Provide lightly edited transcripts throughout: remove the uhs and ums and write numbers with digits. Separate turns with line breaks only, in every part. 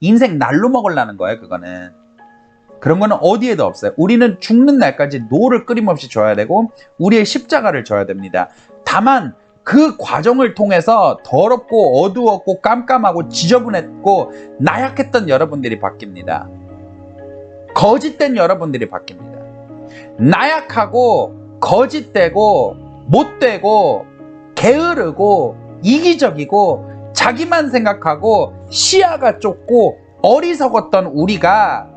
인생 날로 먹으려는 거예요. 그거는. 그런 거는 어디에도 없어요. 우리는 죽는 날까지 노를 끊임없이 져야 되고 우리의 십자가를 져야 됩니다. 다만 그 과정을 통해서 더럽고 어두웠고 깜깜하고 지저분했고 나약했던 여러분들이 바뀝니다. 거짓된 여러분들이 바뀝니다. 나약하고 거짓되고 못되고 게으르고 이기적이고 자기만 생각하고 시야가 좁고 어리석었던 우리가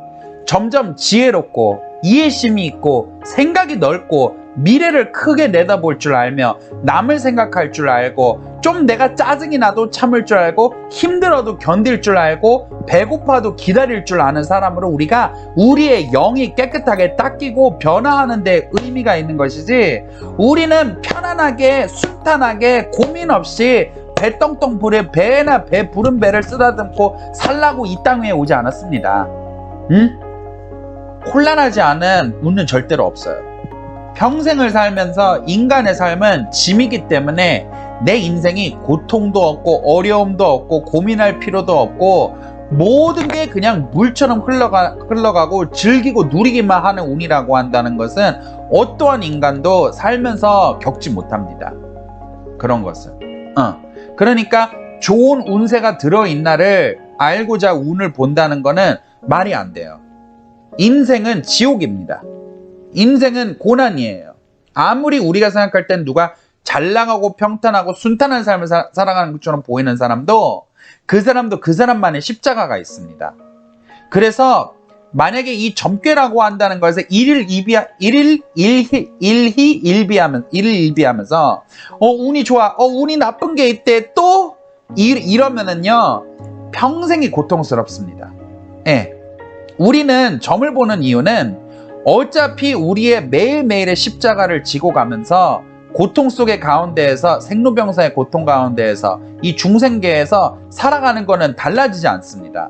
점점 지혜롭고 이해심이 있고 생각이 넓고 미래를 크게 내다볼 줄 알며 남을 생각할 줄 알고 좀 내가 짜증이 나도 참을 줄 알고 힘들어도 견딜 줄 알고 배고파도 기다릴 줄 아는 사람으로 우리가 우리의 영이 깨끗하게 닦이고 변화하는 데 의미가 있는 것이지, 우리는 편안하게 순탄하게 고민 없이 배 떵떵 부려 배나 배 부른 배를 쓰다듬고 살라고 이 땅 위에 오지 않았습니다. 응? 혼란하지 않은 운은 절대로 없어요. 평생을 살면서 인간의 삶은 짐이기 때문에 내 인생이 고통도 없고 어려움도 없고 고민할 필요도 없고 모든 게 그냥 물처럼 흘러가고 즐기고 누리기만 하는 운이라고 한다는 것은 어떠한 인간도 살면서 겪지 못합니다. 그런 것은. 그러니까 좋은 운세가 들어있나를 알고자 운을 본다는 거는 말이 안 돼요. 인생은 지옥입니다. 인생은 고난이에요. 아무리 우리가 생각할 땐 누가 잘 나가고 평탄하고 순탄한 삶을 살아가는 것처럼 보이는 사람도 그 사람만의 십자가가 있습니다. 그래서 만약에 이 점괘라고 한다는 것을 일희일비하면서 운이 좋아, 운이 나쁜 게 있대 또 이러면은요 평생이 고통스럽습니다. 예. 우리는 점을 보는 이유는 어차피 우리의 매일매일의 십자가를 지고 가면서 고통 속의 가운데에서 생로병사의 고통 가운데에서 이 중생계에서 살아가는 거는 달라지지 않습니다.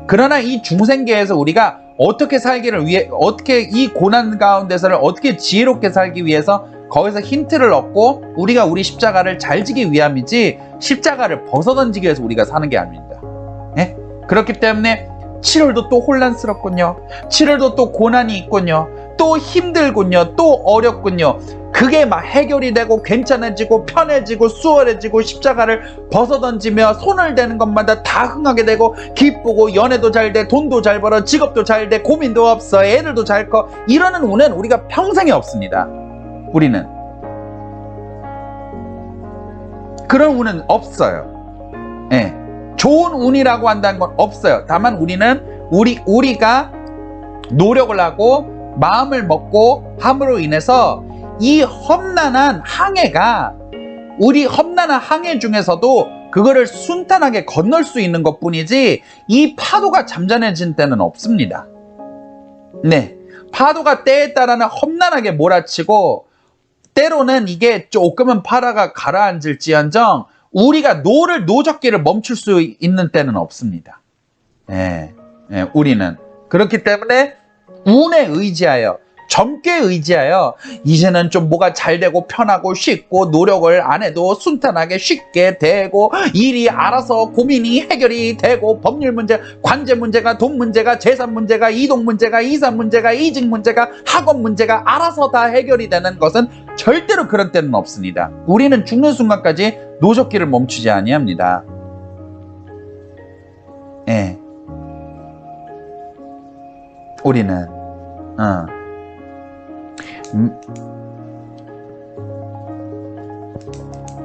그러나 이 중생계에서 우리가 어떻게 살기를 위해, 어떻게 이 고난 가운데서를 어떻게 지혜롭게 살기 위해서 거기서 힌트를 얻고 우리가 우리 십자가를 잘 지기 위함이지 십자가를 벗어던지기 위해서 우리가 사는 게 아닙니다. 네? 그렇기 때문에 7월도 또 혼란스럽군요. 7월도 또 고난이 있군요. 또 힘들군요. 또 어렵군요. 그게 막 해결이 되고 괜찮아지고 편해지고 수월해지고 십자가를 벗어던지며 손을 대는 것마다 다 흥하게 되고 기쁘고 연애도 잘 돼, 돈도 잘 벌어, 직업도 잘 돼, 고민도 없어, 애들도 잘 커, 이러는 운은 우리가 평생에 없습니다. 우리는 그런 운은 없어요. 예. 좋은 운이라고 한다는 건 없어요. 다만 우리는 우리가 노력을 하고 마음을 먹고 함으로 인해서 이 험난한 항해가, 우리 험난한 항해 중에서도 그거를 순탄하게 건널 수 있는 것 뿐이지 이 파도가 잠잠해진 때는 없습니다. 네, 파도가 때에 따라는 험난하게 몰아치고 때로는 이게 조금은 파라가 가라앉을지언정 우리가 노적기를 멈출 수 있는 때는 없습니다. 우리는 그렇기 때문에 운에 의지하여, 점괘에 의지하여 이제는 좀 뭐가 잘 되고 편하고 쉽고 노력을 안 해도 순탄하게 쉽게 되고 일이 알아서 고민이 해결이 되고 법률 문제, 관제 문제가, 돈 문제가, 재산 문제가, 이동 문제가, 이사 문제가, 이직 문제가, 학업 문제가 알아서 다 해결이 되는 것은 절대로 그런 때는 없습니다. 우리는 죽는 순간까지 노적기를 멈추지 아니합니다. 예. 우리는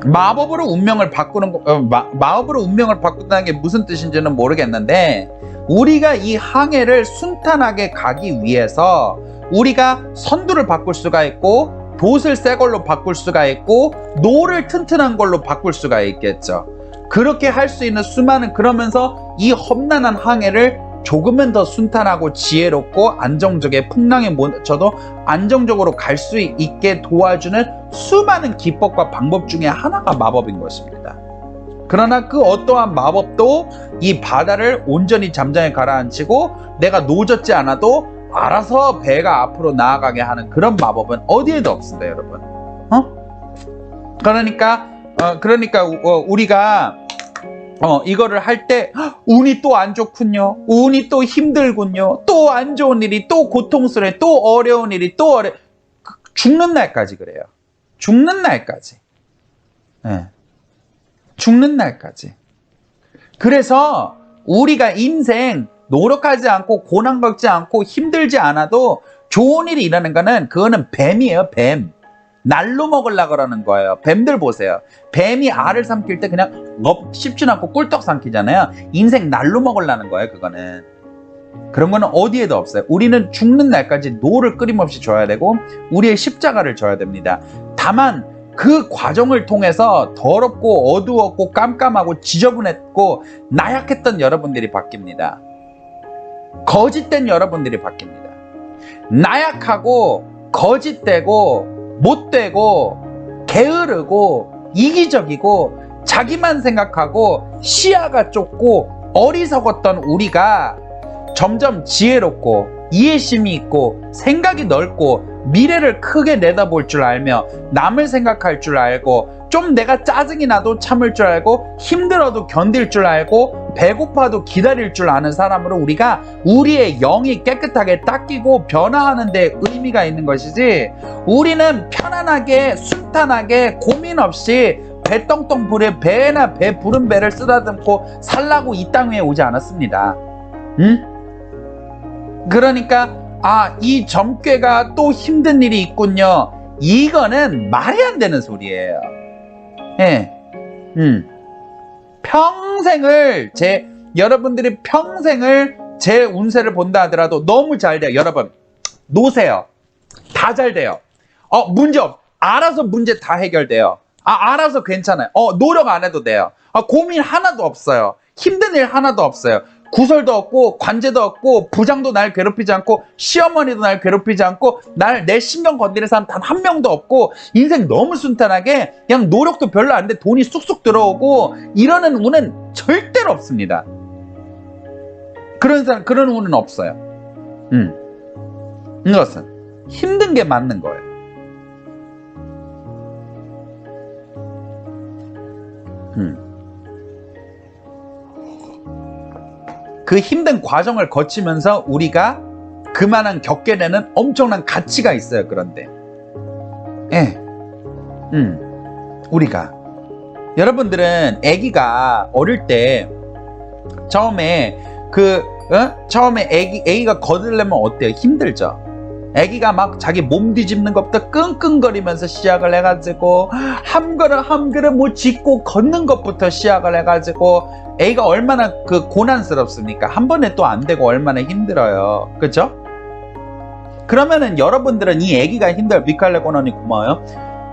마법으로 운명을 바꾸는 마법으로 운명을 바꾼다는 게 무슨 뜻인지는 모르겠는데, 우리가 이 항해를 순탄하게 가기 위해서 우리가 선두를 바꿀 수가 있고 돛을 새 걸로 바꿀 수가 있고 노를 튼튼한 걸로 바꿀 수가 있겠죠. 그렇게 할 수 있는 수많은, 그러면서 이 험난한 항해를 조금은 더 순탄하고 지혜롭고 안정적에 풍랑에 못 쳐도 안정적으로 갈 수 있게 도와주는 수많은 기법과 방법 중에 하나가 마법인 것입니다. 그러나 그 어떠한 마법도 이 바다를 온전히 잠잠히 가라앉히고 내가 노젓지 않아도 알아서 배가 앞으로 나아가게 하는 그런 마법은 어디에도 없습니다, 여러분. 그러니까 우리가 이거를 할 때 운이 또 안 좋군요. 운이 또 힘들군요. 또 안 좋은 일이, 또 고통스러워, 또 어려운 일이, 죽는 날까지 그래요. 죽는 날까지. 네. 죽는 날까지. 그래서 우리가 인생 노력하지 않고 고난 겪지 않고 힘들지 않아도 좋은 일이 일어나는 거는 그거는 뱀이에요. 뱀. 날로 먹으려고 그러는 거예요. 뱀들 보세요. 뱀이 알을 삼킬 때 그냥 씹지 않고 꿀떡 삼키잖아요. 인생 날로 먹으려는 거예요. 그거는. 그런 거는 어디에도 없어요. 우리는 죽는 날까지 노를 끊임없이 져야 되고 우리의 십자가를 져야 됩니다. 다만 그 과정을 통해서 더럽고 어두웠고 깜깜하고 지저분했고 나약했던 여러분들이 바뀝니다. 거짓된 여러분들이 바뀝니다. 나약하고 거짓되고 못되고 게으르고 이기적이고 자기만 생각하고 시야가 좁고 어리석었던 우리가 점점 지혜롭고 이해심이 있고 생각이 넓고 미래를 크게 내다볼 줄 알며 남을 생각할 줄 알고 좀 내가 짜증이 나도 참을 줄 알고 힘들어도 견딜 줄 알고 배고파도 기다릴 줄 아는 사람으로 우리가 우리의 영이 깨끗하게 닦이고 변화하는 데 의미가 있는 것이지, 우리는 편안하게 순탄하게 고민 없이 배 떵떵 부려 배나 배 부른 배를 쓰다듬고 살라고 이 땅 위에 오지 않았습니다. 응? 그러니까 이 점괘가 또 힘든 일이 있군요. 이거는 말이 안 되는 소리예요. 예. 여러분들이 평생을 제 운세를 본다 하더라도 너무 잘 돼요. 여러분, 놓으세요. 다 잘 돼요. 문제 없. 알아서 문제 다 해결돼요. 알아서 괜찮아요. 노력 안 해도 돼요. 고민 하나도 없어요. 힘든 일 하나도 없어요. 구설도 없고 관제도 없고 부장도 날 괴롭히지 않고 시어머니도 날 괴롭히지 않고 내 신경 건드리는 사람 단 한 명도 없고 인생 너무 순탄하게 그냥 노력도 별로 안 돼 돈이 쑥쑥 들어오고 이러는 운은 절대로 없습니다. 그런 운은 없어요. 이것은 힘든 게 맞는 거예요. 그 힘든 과정을 거치면서 우리가 그만한 겪게 되는 엄청난 가치가 있어요. 그런데 우리가 여러분들은 아기가 어릴 때 처음에 아기가 거들려면 어때요? 힘들죠. 아기가 막 자기 몸 뒤집는 것부터 끙끙거리면서 시작을 해가지고 한 걸음 뭐 짚고 걷는 것부터 시작을 해가지고 애가 얼마나 고난스럽습니까? 한 번에 또 안 되고 얼마나 힘들어요. 그렇죠? 그러면은 여러분들은 이 아기가 미칼레 고난이 고마워요.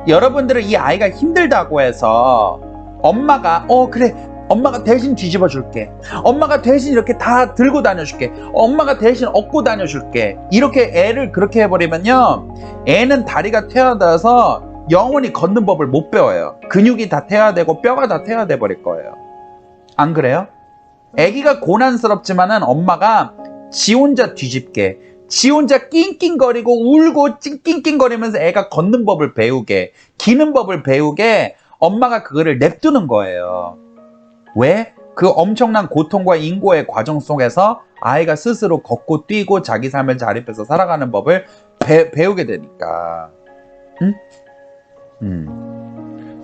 여러분들은 이 아이가 힘들다고 해서 엄마가 그래 엄마가 대신 뒤집어 줄게, 엄마가 대신 이렇게 다 들고 다녀줄게, 엄마가 대신 업고 다녀줄게, 이렇게 애를 그렇게 해버리면요, 애는 다리가 퇴화돼서 영원히 걷는 법을 못 배워요. 근육이 다 퇴화되고 뼈가 다 퇴화돼 버릴 거예요. 안 그래요? 아기가 고난스럽지만은 엄마가 지 혼자 뒤집게, 지 혼자 낑낑거리고 울고 낑낑거리면서 애가 걷는 법을 배우게, 기는 법을 배우게 엄마가 그거를 냅두는 거예요. 왜? 그 엄청난 고통과 인고의 과정 속에서 아이가 스스로 걷고 뛰고 자기 삶을 자립해서 살아가는 법을 배우게 되니까.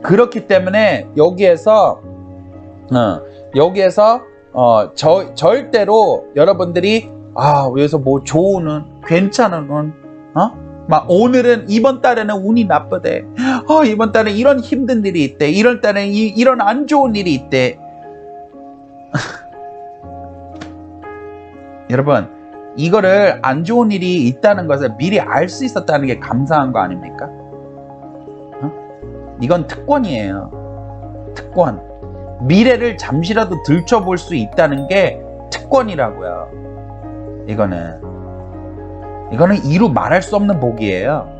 그렇기 때문에 여기에서 절대로 여러분들이 여기서 뭐 좋은 운, 괜찮은 운, 막 오늘은 이번 달에는 운이 나쁘대. 이번 달에 이런 힘든 일이 있대. 이런 달에 이런 안 좋은 일이 있대. 여러분, 이거를 안 좋은 일이 있다는 것을 미리 알 수 있었다는 게 감사한 거 아닙니까? 이건 특권이에요. 특권. 미래를 잠시라도 들춰볼 수 있다는 게 특권이라고요. 이거는 이루 말할 수 없는 복이에요.